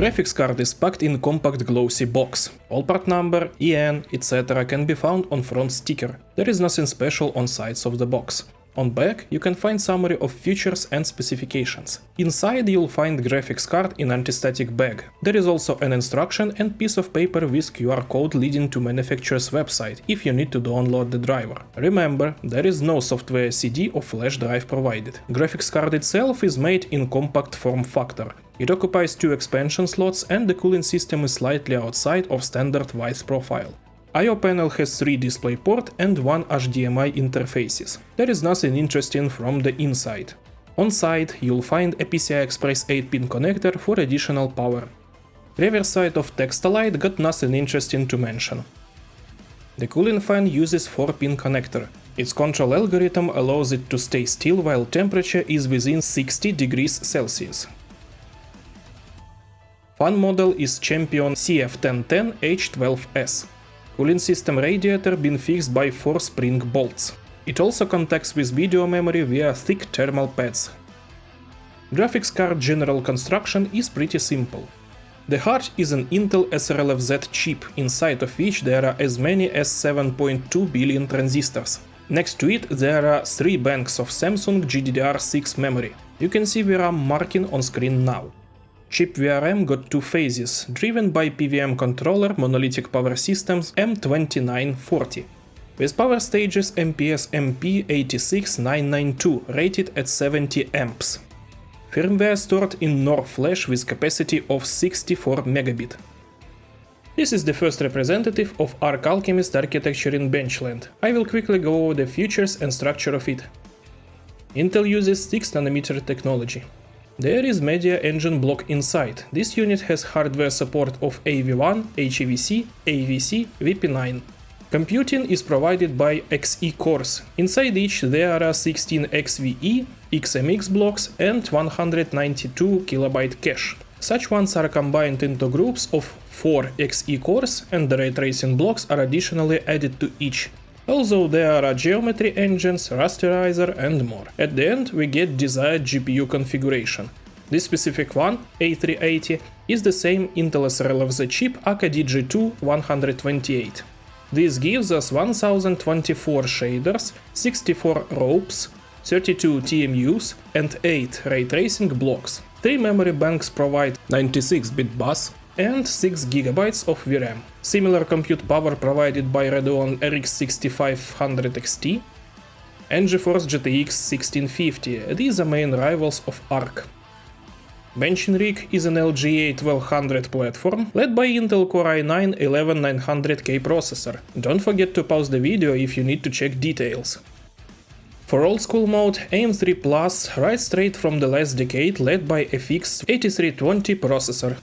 graphics card is packed in compact glossy box. All part number, EN, etc. can be found on front sticker. There is nothing special on sides of the box. On back you can find summary of features and specifications. Inside you'll find graphics card in anti-static bag. There is also an instruction and piece of paper with QR code leading to manufacturer's website if you need to download the driver. Remember, there is no software CD or flash drive provided. Graphics card itself is made in compact form factor. It occupies 2 expansion slots and the cooling system is slightly outside of standard width profile. I/O panel has 3 display port and 1 HDMI interfaces. There is nothing interesting from the inside. On side you'll find a PCI Express 8-pin connector for additional power. Reverse side of textolite got nothing interesting to mention. The cooling fan uses 4-pin connector. Its control algorithm allows it to stay still while temperature is within 60 degrees Celsius. Fan model is Champion CF1010 H12S. Cooling system radiator been fixed by 4 spring bolts. It also contacts with video memory via thick thermal pads. Graphics card general construction is pretty simple. The heart is an Intel SRLFZ chip, inside of which there are as many as 7.2 billion transistors. Next to it there are 3 banks of Samsung GDDR6 memory. You can see VRAM marking on screen now. Chip VRM got 2 phases, driven by PWM controller monolithic power systems M2940. With power stages MPS MP86992 rated at 70 amps. Firmware stored in NOR flash with capacity of 64 megabit. This is the first representative of ARC Alchemist architecture in BenchLand. I will quickly go over the features and structure of it. Intel uses 6nm technology. There is media engine block inside. This unit has hardware support of AV1, HEVC, AVC, VP9. Computing is provided by Xe cores. Inside each there are 16 XVE, XMX blocks and 192 KB cache. Such ones are combined into groups of 4 Xe cores and the ray tracing blocks are additionally added to each. Also there are geometry engines, rasterizer and more. At the end we get desired GPU configuration. This specific one, A380, is the same Intel SRLFZ chip AKDG2 128. This gives us 1024 shaders, 64 ropes, 32 TMUs and 8 ray tracing blocks. 3 memory banks provide 96-bit bus and 6 GB of VRAM. Similar compute power provided by Radeon RX 6500 XT and GeForce GTX 1650, these are main rivals of ARC. Benching rig is an LGA 1200 platform led by Intel Core i9 11900K processor. Don't forget to pause the video if you need to check details. For old school mode, AM3 Plus rides straight from the last decade led by FX 8320 processor.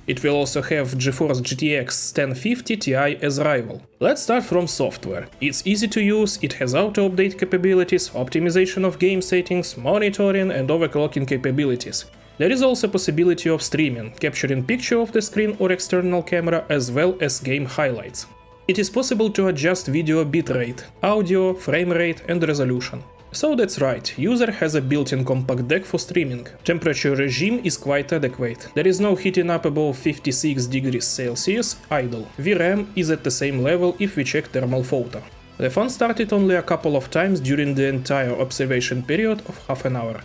It will also have GeForce GTX 1050 Ti as rival. Let's start from software. It's easy to use, it has auto-update capabilities, optimization of game settings, monitoring and overclocking capabilities. There is also possibility of streaming, capturing picture of the screen or external camera as well as game highlights. It is possible to adjust video bitrate, audio, frame rate and resolution. So that's right, user has a built-in compact deck for streaming. Temperature regime is quite adequate. There is no heating up above 56 degrees Celsius, idle. VRAM is at the same level if we check thermal photo. The fan started only a couple of times during the entire observation period of half an hour.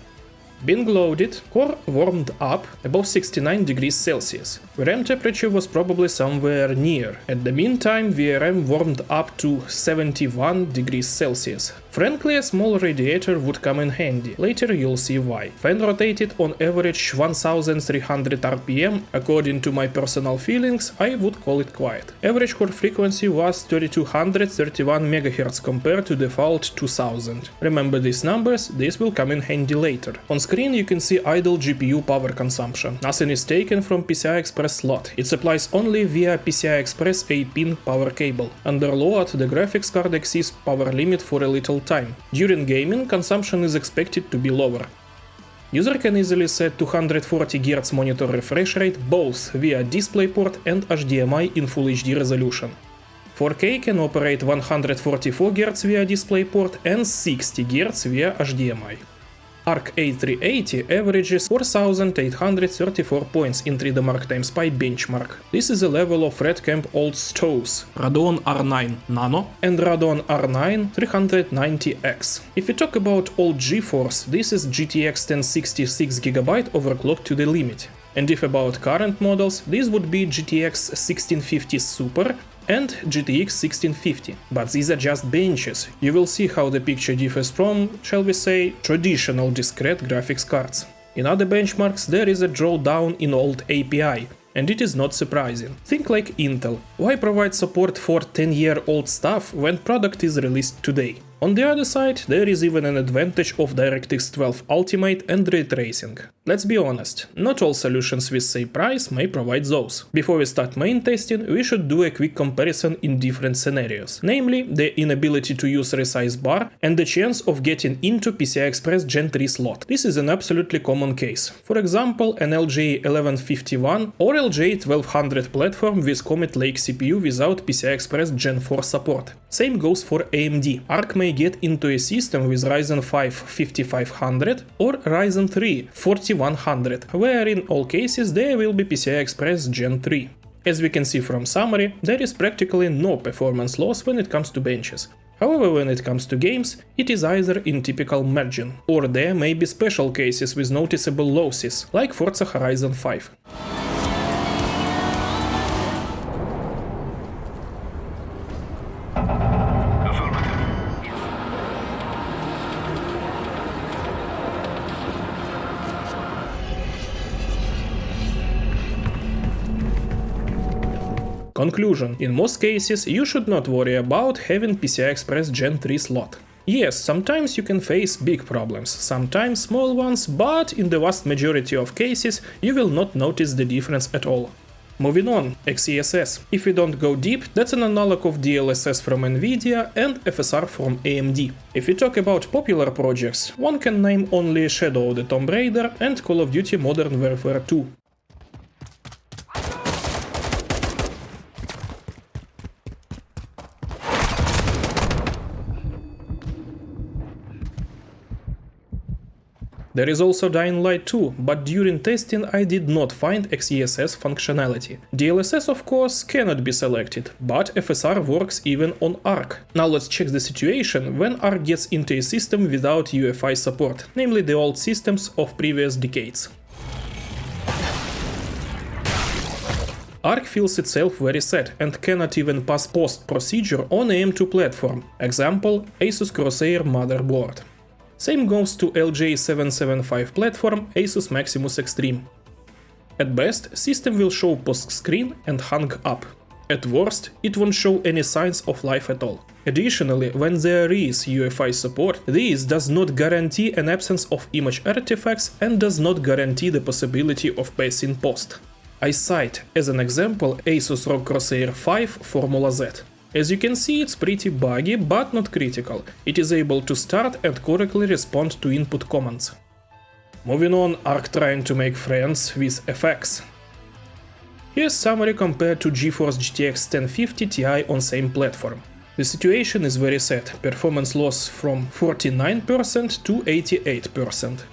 Being loaded, core warmed up above 69 degrees Celsius. VRAM temperature was probably somewhere near. At the meantime, VRM warmed up to 71 degrees Celsius. Frankly, a small radiator would come in handy. Later you'll see why. Fan rotated on average 1300 RPM. According to my personal feelings, I would call it quiet. Average core frequency was 3231 MHz compared to default 2000. Remember these numbers, this will come in handy later. On screen you can see idle GPU power consumption. Nothing is taken from PCI Express slot. It supplies only via PCI Express 8-pin power cable. Under load, the graphics card exceeds power limit for a little time. During gaming, consumption is expected to be lower. User can easily set 240 Hz monitor refresh rate both via DisplayPort and HDMI in Full HD resolution. 4K can operate 144 Hz via DisplayPort and 60 Hz via HDMI. ARC A380 averages 4834 points in 3D Mark times Pi benchmark. This is a level of Red Camp old stoves, Radeon R9 Nano and Radeon R9 390X. If we talk about old GeForce, this is GTX 1060 6GB overclocked to the limit. And if about current models, this would be GTX 1650 Super and GTX 1650. But these are just benches. You will see how the picture differs from, shall we say, traditional discrete graphics cards. In other benchmarks there is a drawdown in old API, and it is not surprising. Think like Intel. Why provide support for 10-year-old stuff when product is released today? On the other side, there is even an advantage of DirectX 12 Ultimate and ray tracing. Let's be honest, not all solutions with same price may provide those. Before we start main testing, we should do a quick comparison in different scenarios, namely the inability to use Resizable BAR and the chance of getting into PCI Express Gen 3 slot. This is an absolutely common case. For example, an LGA 1151 or LGA 1200 platform with Comet Lake CPU without PCI Express Gen 4 support. Same goes for AMD. ARC may get into a system with Ryzen 5 5500 or Ryzen 3 4100, where in all cases there will be PCI Express Gen 3. As we can see from summary, there is practically no performance loss when it comes to benches. However, when it comes to games, it is either in typical margin, or there may be special cases with noticeable losses, like Forza Horizon 5. Conclusion. In most cases, you should not worry about having PCI Express Gen 3 slot. Yes, sometimes you can face big problems, sometimes small ones, but in the vast majority of cases you will not notice the difference at all. Moving on, XeSS. If we don't go deep, that's an analog of DLSS from Nvidia and FSR from AMD. If we talk about popular projects, one can name only Shadow the Tomb Raider and Call of Duty Modern Warfare 2. There is also Dying Light 2, but during testing I did not find XeSS functionality. DLSS of course cannot be selected, but FSR works even on ARC. Now let's check the situation when ARC gets into a system without UEFI support, namely the old systems of previous decades. ARC feels itself very sad and cannot even pass post procedure on AM2 platform, example Asus Crosshair motherboard. Same goes to LJ775 platform Asus Maximus Extreme. At best, system will show post screen and hang up. At worst, it won't show any signs of life at all. Additionally, when there is UEFI support, this does not guarantee an absence of image artifacts and does not guarantee the possibility of passing post. I cite as an example Asus ROG Crosshair 5 Formula Z. As you can see, it's pretty buggy, but not critical. It is able to start and correctly respond to input commands. Moving on, ARC trying to make friends with FX. Here's summary compared to GeForce GTX 1050 Ti on same platform. The situation is very sad, performance loss from 49% to 88%.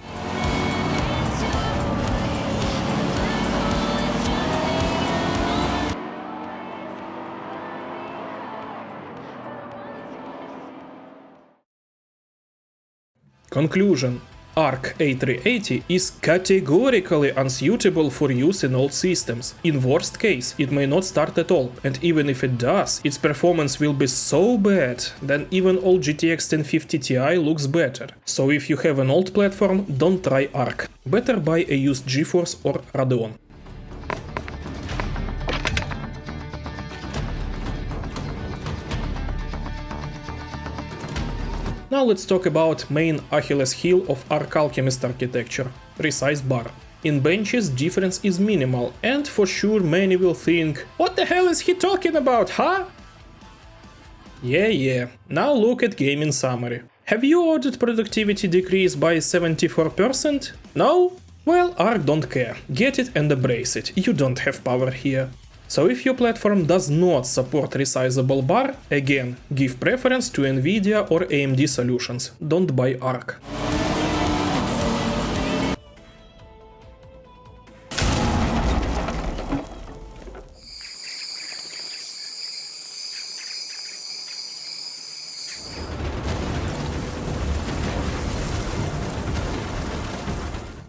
Conclusion. ARC A380 is categorically unsuitable for use in old systems. In worst case, it may not start at all, and even if it does, its performance will be so bad that even old GTX 1050 Ti looks better. So if you have an old platform, don't try ARC. Better buy a used GeForce or Radeon. Now let's talk about main Achilles heel of ARC Alchemist architecture, Resizable BAR. In benches difference is minimal, and for sure many will think, what the hell is he talking about, huh? Yeah, now look at gaming summary. Have you ordered productivity decrease by 74%? No? Well, ARC don't care, get it and embrace it, you don't have power here. So if your platform does not support Resizable BAR, again, give preference to Nvidia or AMD solutions, don't buy ARC.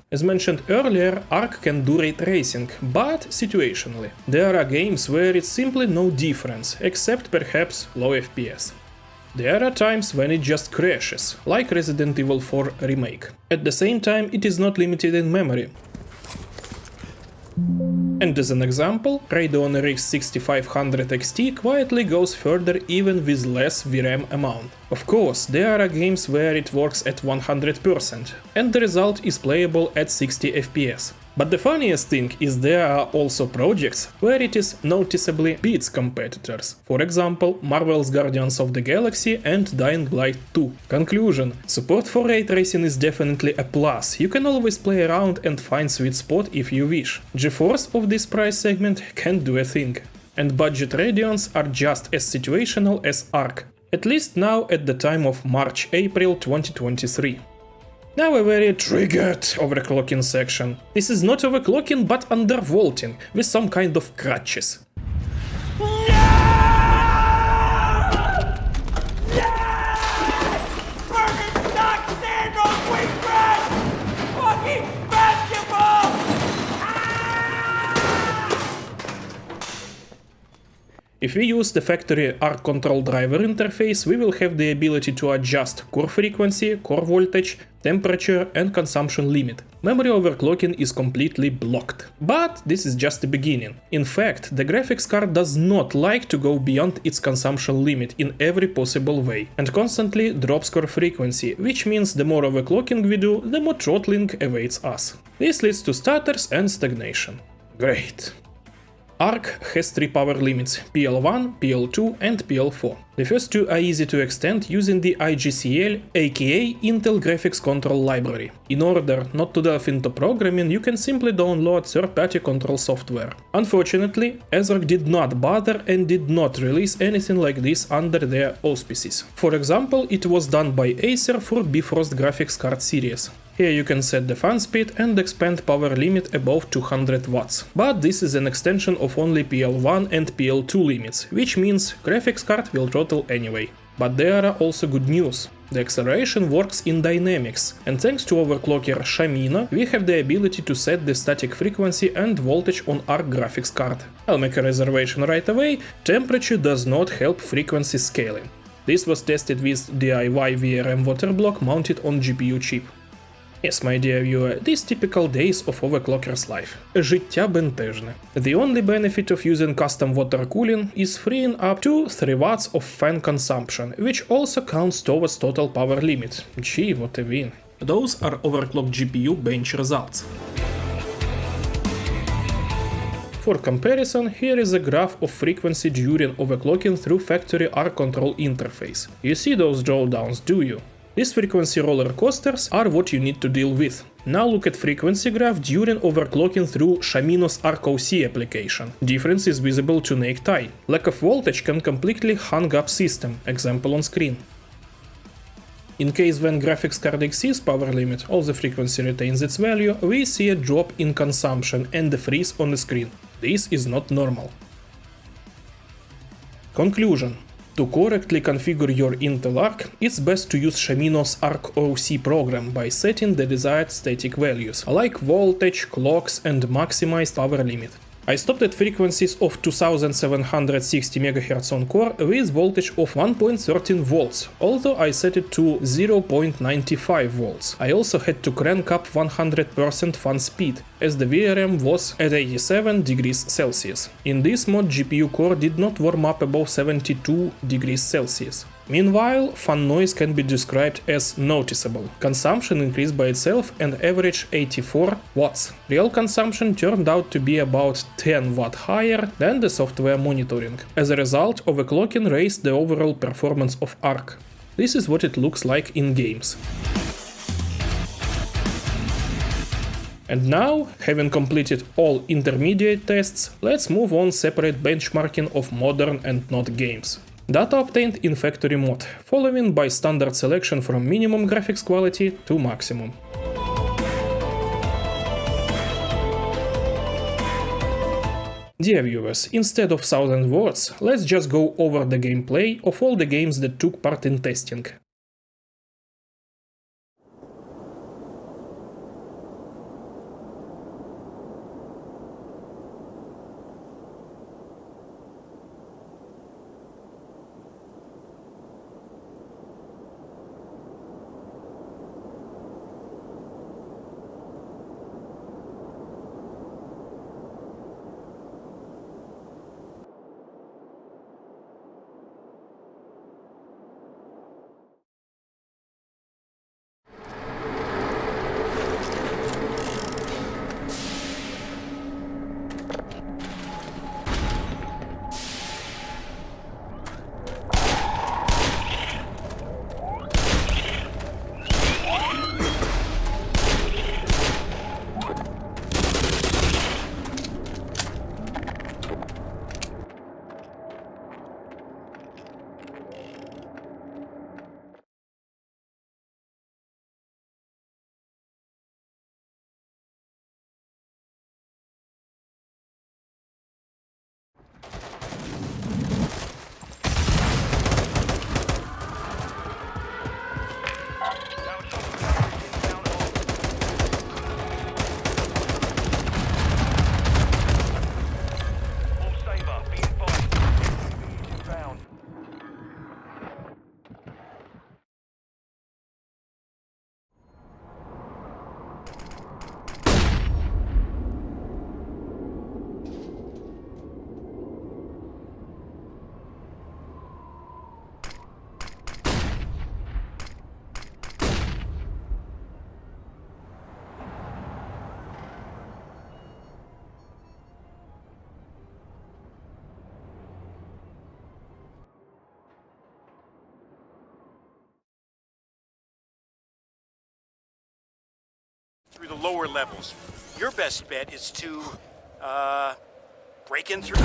As mentioned earlier, ARC can do ray tracing, but situationally. There are games where it's simply no difference, except perhaps low FPS. There are times when it just crashes, like Resident Evil 4 Remake. At the same time, it is not limited in memory. And as an example, Radeon RX 6500 XT quietly goes further even with less VRAM amount. Of course, there are games where it works at 100%, and the result is playable at 60 FPS. But the funniest thing is there are also projects where it is noticeably beats competitors. For example, Marvel's Guardians of the Galaxy and Dying Light 2. Conclusion: support for ray tracing is definitely a plus, you can always play around and find sweet spot if you wish. GeForce of this price segment can do a thing. And budget Radeons are just as situational as ARC, at least now at the time of March-April 2023. Now a very triggered overclocking section. This is not overclocking but undervolting, with some kind of crutches. If we use the factory ARC control driver interface, we will have the ability to adjust core frequency, core voltage, temperature and consumption limit. Memory overclocking is completely blocked. But this is just the beginning. In fact, the graphics card does not like to go beyond its consumption limit in every possible way, and constantly drops core frequency, which means the more overclocking we do, the more throttling awaits us. This leads to stutters and stagnation. Great. ARC has 3 power limits, PL1, PL2 and PL4. The first two are easy to extend using the IGCL aka Intel Graphics Control Library. In order not to delve into programming, you can simply download third-party control software. Unfortunately, ASRock did not bother and did not release anything like this under their auspices. For example, it was done by Acer for Bifrost graphics card series. Here you can set the fan speed and expand power limit above 200 watts. But this is an extension of only PL1 and PL2 limits, which means graphics card will throttle anyway. But there are also good news. The acceleration works in dynamics, and thanks to overclocker Shamina, we have the ability to set the static frequency and voltage on ARC graphics card. I'll make a reservation right away, temperature does not help frequency scaling. This was tested with DIY VRM water block mounted on GPU chip. Yes, my dear viewer, these typical days of overclocker's life. Життя бентежне. The only benefit of using custom water cooling is freeing up to 3 watts of fan consumption, which also counts towards total power limit. Gee, what a win. Those are overclocked GPU bench results. For comparison, here is a graph of frequency during overclocking through factory ARC control interface. You see those drawdowns, do you? These frequency roller coasters are what you need to deal with. Now look at frequency graph during overclocking through Shamino's ARC OC application. Difference is visible to naked eye. Lack of voltage can completely hang up system, example on screen. In case when graphics card exceeds power limit, all the frequency retains its value, we see a drop in consumption and a freeze on the screen. This is not normal. Conclusion. To correctly configure your Intel ARC, it's best to use Shamino's ARC OC program by setting the desired static values, like voltage, clocks and maximized power limit. I stopped at frequencies of 2760 MHz on core with voltage of 1.13 volts, although I set it to 0.95 volts. I also had to crank up 100% fan speed, as the VRM was at 87 degrees Celsius. In this mode, GPU core did not warm up above 72 degrees Celsius. Meanwhile, fan noise can be described as noticeable. Consumption increased by itself and averaged 84 watts. Real consumption turned out to be about 10 watt higher than the software monitoring. As a result, overclocking raised the overall performance of ARC. This is what it looks like in games. And now, having completed all intermediate tests, let's move on separate benchmarking of modern and not games. Data obtained in factory mode, following by standard selection from minimum graphics quality to maximum. Dear viewers, instead of 1000 words, let's just go over the gameplay of all the games that took part in testing. through the lower levels. Your best bet is to, break in through...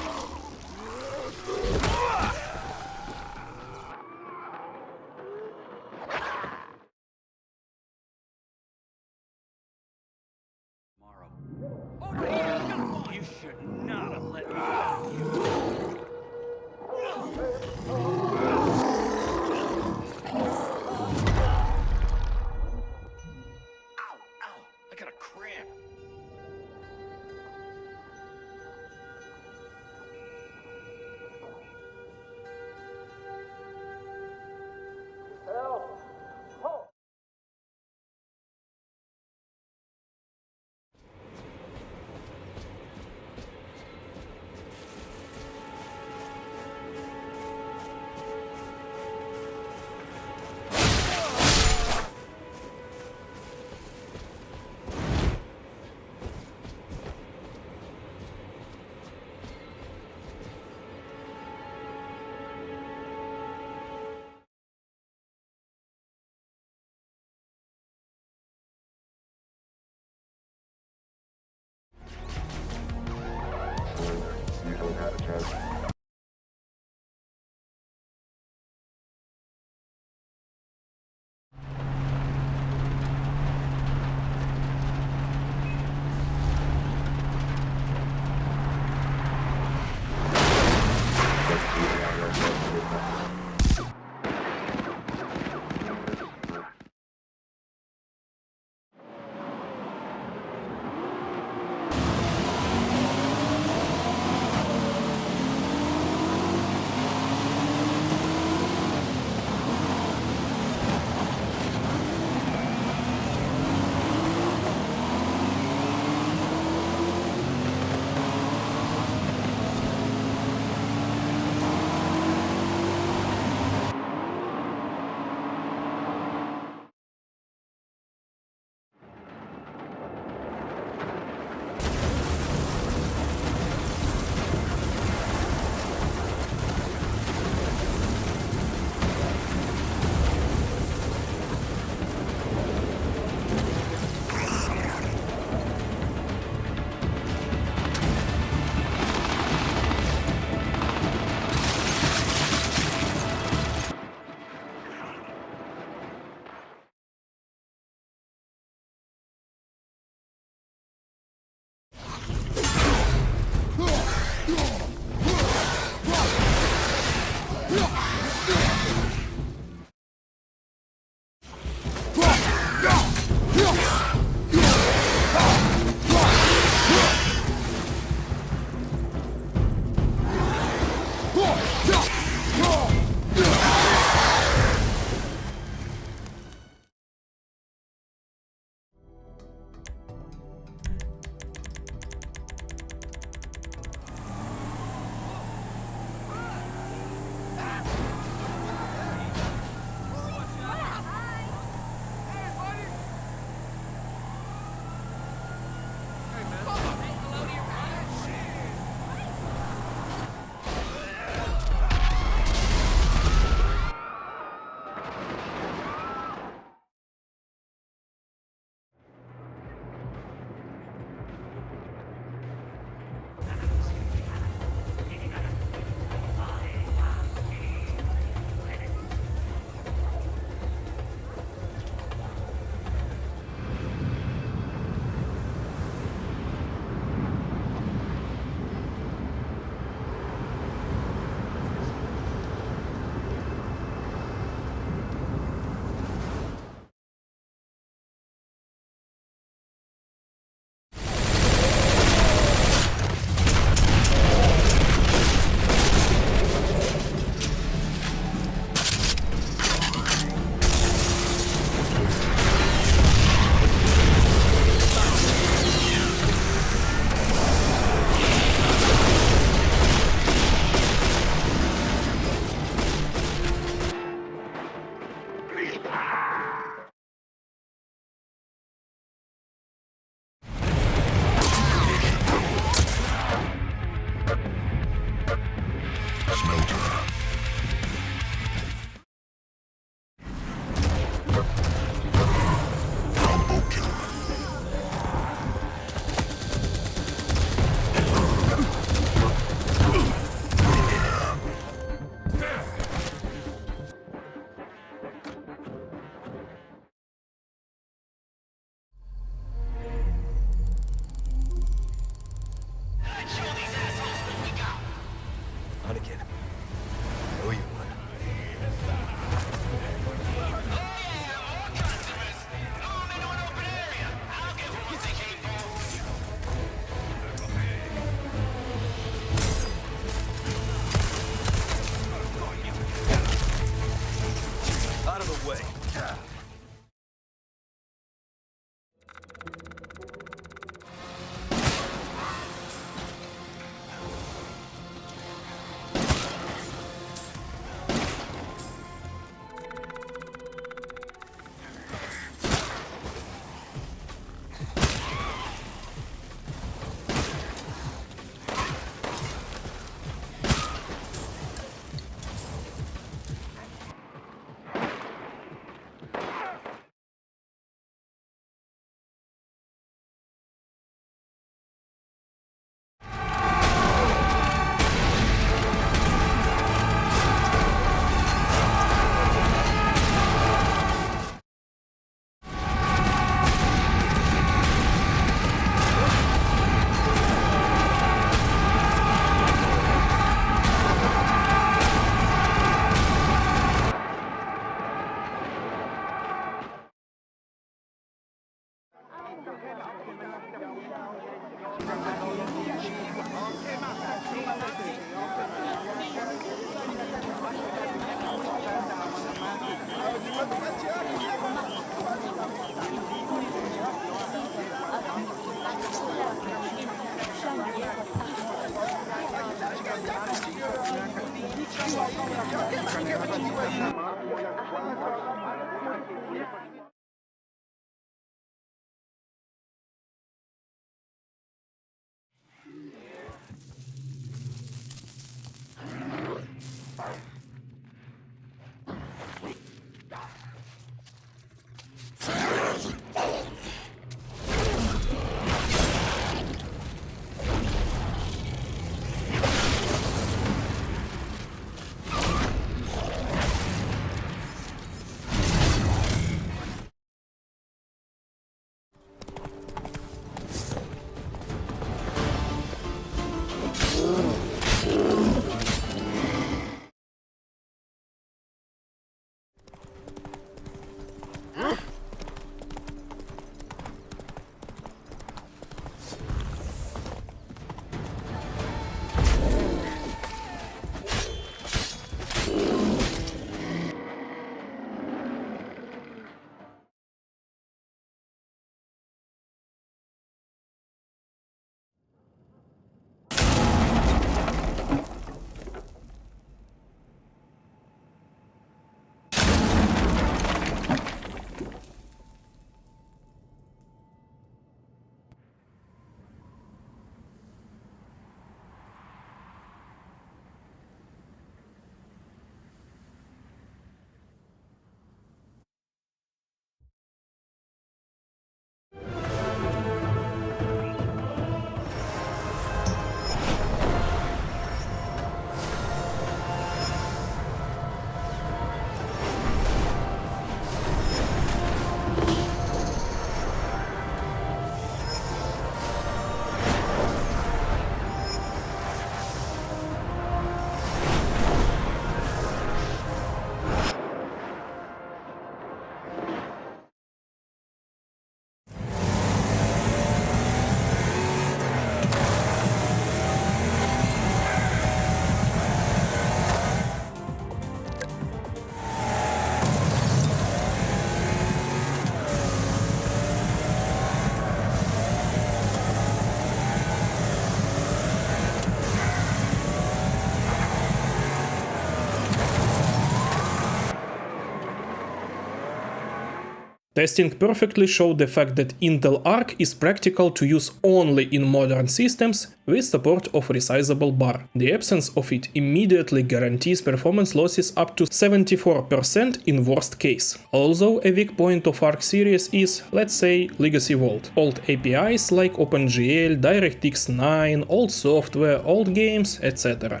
Testing perfectly showed the fact that Intel ARC is practical to use only in modern systems with support of Resizable BAR. The absence of it immediately guarantees performance losses up to 74% in worst case. Although a weak point of ARC series is, let's say, legacy vault. Old APIs like OpenGL, DirectX 9, old software, old games, etc.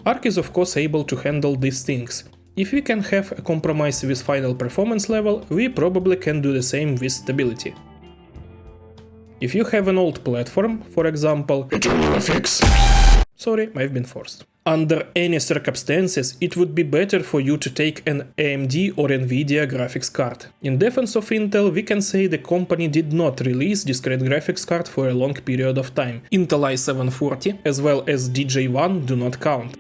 ARC is of course able to handle these things. If we can have a compromise with final performance level, we probably can do the same with stability. If you have an old platform, for example, Intel FX. Sorry, I've been forced. Under any circumstances, it would be better for you to take an AMD or Nvidia graphics card. In defense of Intel, we can say the company did not release discrete graphics card for a long period of time. Intel i740 as well as DJ1 do not count.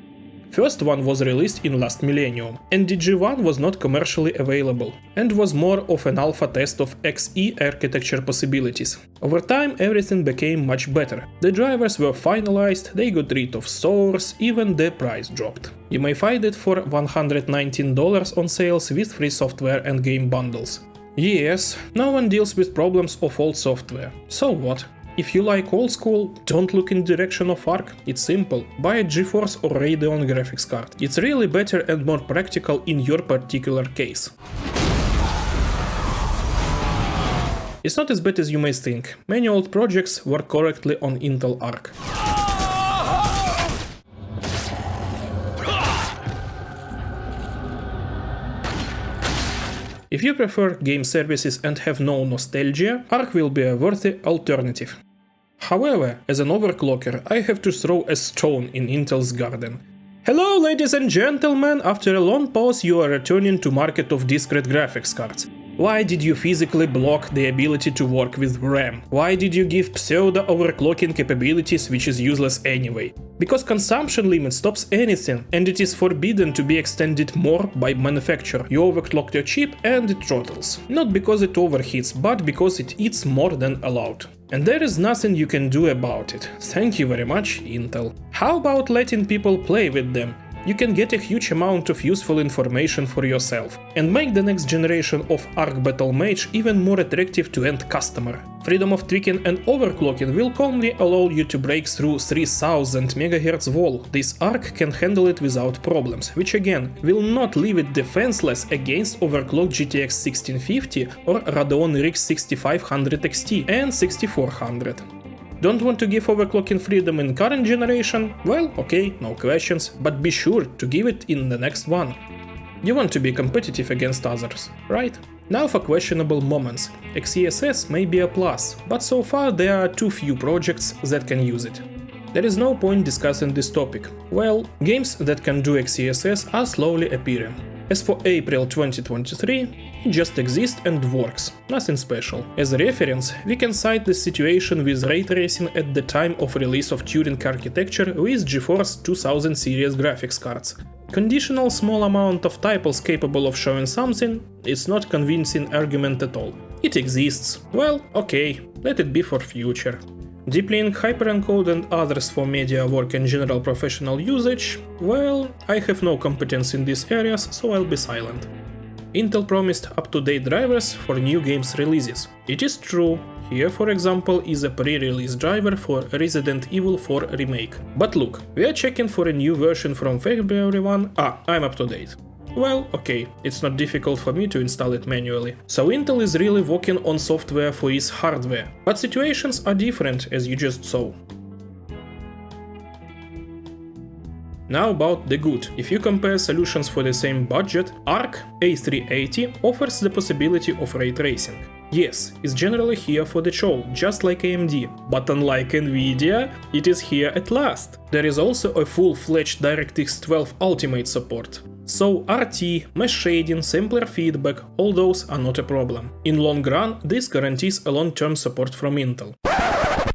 First one was released in last millennium, and DJ1 was not commercially available, and was more of an alpha test of Xe architecture possibilities. Over time everything became much better. The drivers were finalized, they got rid of source, even the price dropped. You may find it for $119 on sales with free software and game bundles. Yes, no one deals with problems of old software. So what? If you like old school, don't look in the direction of ARC. It's simple. Buy a GeForce or Radeon graphics card. It's really better and more practical in your particular case. It's not as bad as you may think. Many old projects work correctly on Intel ARC. If you prefer game services and have no nostalgia, ARC will be a worthy alternative. However, as an overclocker, I have to throw a stone in Intel's garden. Hello ladies and gentlemen, after a long pause you are returning to market of discrete graphics cards. Why did you physically block the ability to work with RAM? Why did you give pseudo overclocking capabilities, which is useless anyway? Because consumption limit stops anything, and it is forbidden to be extended more by manufacturer. You overclock your chip and it throttles. Not because it overheats, but because it eats more than allowed. And there is nothing you can do about it. Thank you very much, Intel. How about letting people play with them? You can get a huge amount of useful information for yourself, and make the next generation of ARC Battle Mage even more attractive to end customer. Freedom of tweaking and overclocking will calmly allow you to break through 3000 MHz wall. This ARC can handle it without problems, which again will not leave it defenseless against overclocked GTX 1650 or Radeon RX 6500 XT and 6400. Don't want to give overclocking freedom in current generation? Well, okay, no questions, but be sure to give it in the next one. You want to be competitive against others, right? Now for questionable moments. XeSS may be a plus, but so far there are too few projects that can use it. There is no point discussing this topic. Well, games that can do XeSS are slowly appearing. As for April 2023, it just exists and works, nothing special. As a reference, we can cite the situation with ray tracing at the time of release of Turing architecture with GeForce 2000 series graphics cards. Conditional small amount of tuples capable of showing something, it's not convincing argument at all. It exists. Well, okay, let it be for future. Deep link, hyperencode and others for media work and general professional usage, well, I have no competence in these areas, so I'll be silent. Intel promised up-to-date drivers for new games releases. It is true, here for example is a pre-release driver for Resident Evil 4 Remake. But look, we are checking for a new version from February 1, I'm up to date. Well, okay, it's not difficult for me to install it manually. So Intel is really working on software for its hardware, but situations are different, as you just saw. Now about the good. If you compare solutions for the same budget, ARC A380 offers the possibility of ray tracing. Yes, it's generally here for the show, just like AMD, but unlike Nvidia, it is here at last. There is also a full-fledged DirectX 12 Ultimate support. So RT, mesh shading, sampler feedback, all those are not a problem. In long run, this guarantees a long-term support from Intel.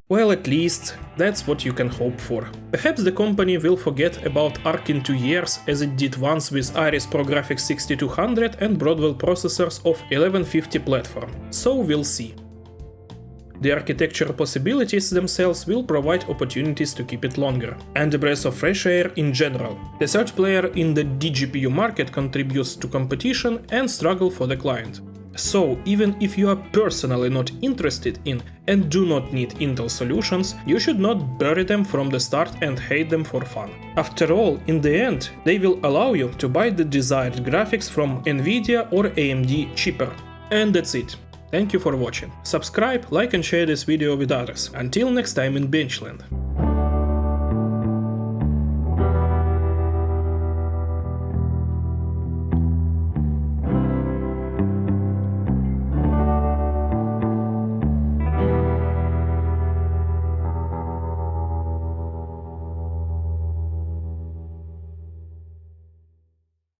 Well, at least that's what you can hope for. Perhaps the company will forget about ARC in 2 years, as it did once with Iris ProGraphics 6200 and Broadwell processors of 1150 platform. So we'll see. The architectural possibilities themselves will provide opportunities to keep it longer, and a breath of fresh air in general. The third player in the DGPU market contributes to competition and struggle for the client. So, even if you are personally not interested in and do not need Intel solutions, you should not bury them from the start and hate them for fun. After all, in the end, they will allow you to buy the desired graphics from Nvidia or AMD cheaper. And that's it. Thank you for watching. Subscribe, like and share this video with others. Until next time in BenchLand.